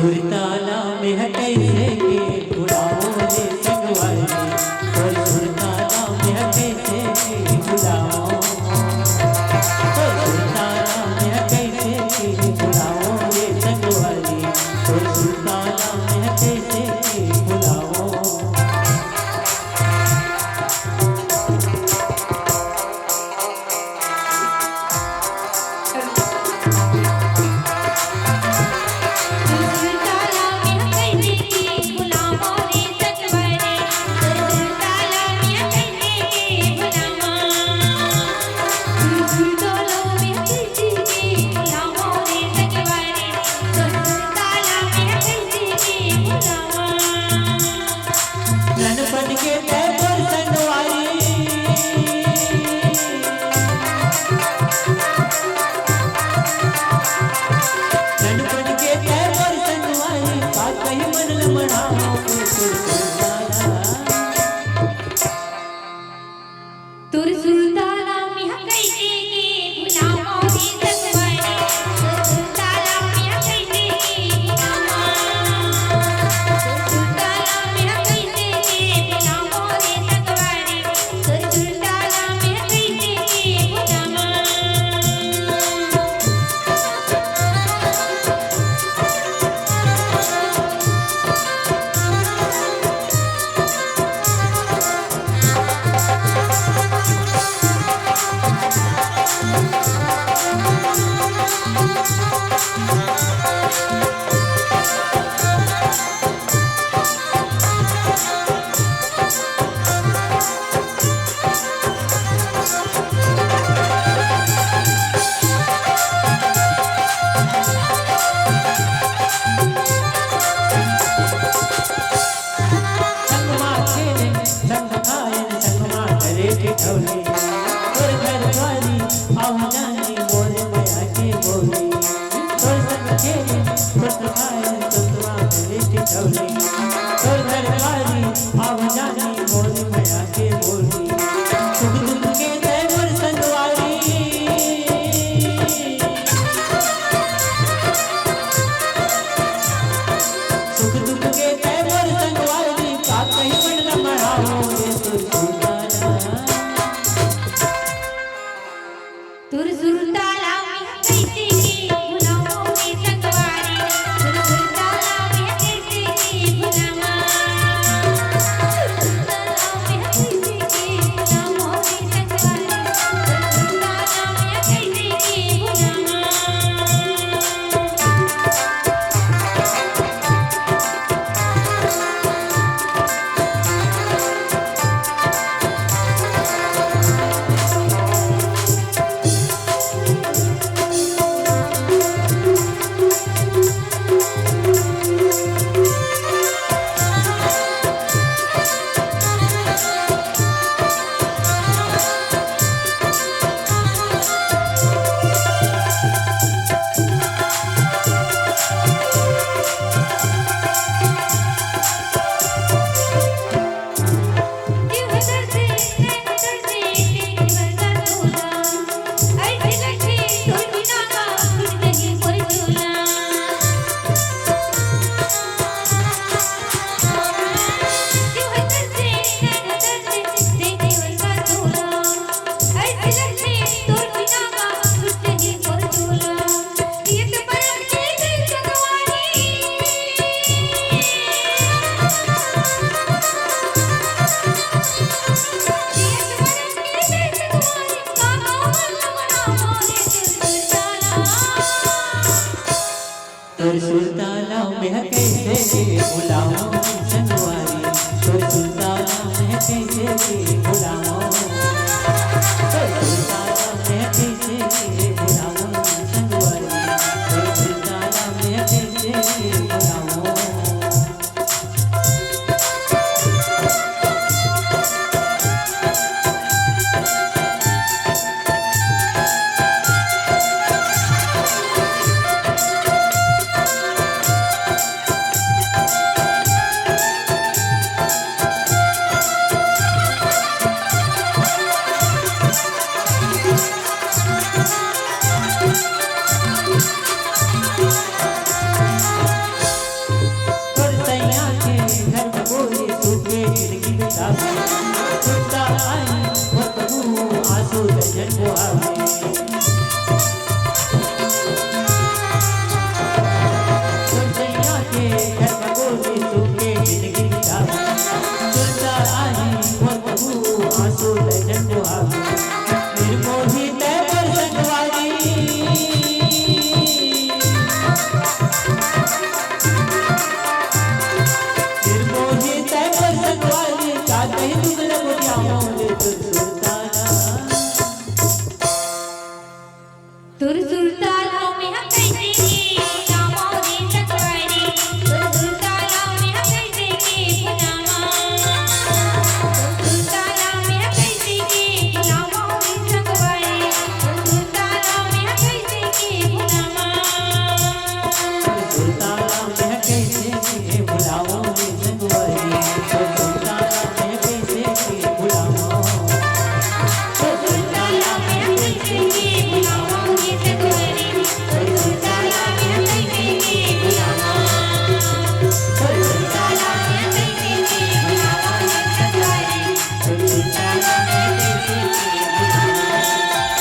सुरताला में है कैसे के बुलाओ रे संगवारी, और सुरताला में है कैसे के बुलाओ, और सुरताला में है कैसे के बुलाओ रे संगवारी, और सुरताला में है कैसे के बुलाओ। गणपत के तेवर संगवारी, गणपत के तेवर संगवारी, का कहीं मन लमड़ाओ तुर सुरताला में है कैसे के बुलाओ रे संगवारी, तुर सुरताला में है कैसे के बुलाओ, तुर सुरताला में है कैसे के बुलाओ रे संगवारी, तुर सुरताला में है कैसे के बुलाओ। संगमा खेले संग खायन संगमा करे ठिठौली, तोर घरवाली आव जानी मोर माया के बोली, तोर संग खेले तोर खायन संगमा करे ठिठौली, तोर घरवाली आव जानी मोर माया के बोली, सुख दुख के तेवर संगवारी, सुख दुख के तेवर संगवारी, का कहीं मन न मढ़ाओ रे सुरताला। तुर सुरताला में है कैसे के बुलाओ रे संगवारी, तुर सुरताला में है कैसे के बुलाओ, तुर सुरताला में है कैसे के बुलाओ रे संगवारी, तुर सुरताला में है कैसे के बुलाओ। तोर सुरताला में है कैसे के बुलाओ संगवारी, तोर सुरताला में है कैसे के बुलाओ, तोर सुरताला में है कैसे के बुलाओ संगवारी, तोर सुरताला में है कैसे के बुलाओ। धर्म गोरी सुखे जिंदगी बितावे सुंदर आई मोर बहू आंसू लगन दुआवे निर्मोही ते पर संगवारी निर्मोही ते पर संगवारी चाहते ही दुगला बुढ़िया मोले सुल्ताना तुर सुल्ताना में हम कैसे की गुलामों दी सकवारी तुर सुल्ताना में हम कैसे की गुलामा तुर सुल्ताना में हम कैसे की गुलामों दी सकवारी तुर सुल्ताना में हम कैसे की गुलामा सुल्ताना में कैसे के बुलाओ रे संगवारी सुल्ताना में कैसे के बुलाओ सुल्ताना में हम कैसे की गुलामों दी सकवारी तुर सुल्ताना में हम कैसे की गुलामा तुर सुल्ताना में हम कैसे की गुलामों दी सकवारी तुर सुल्ताना में कैसे की गुलामा सुल्ताना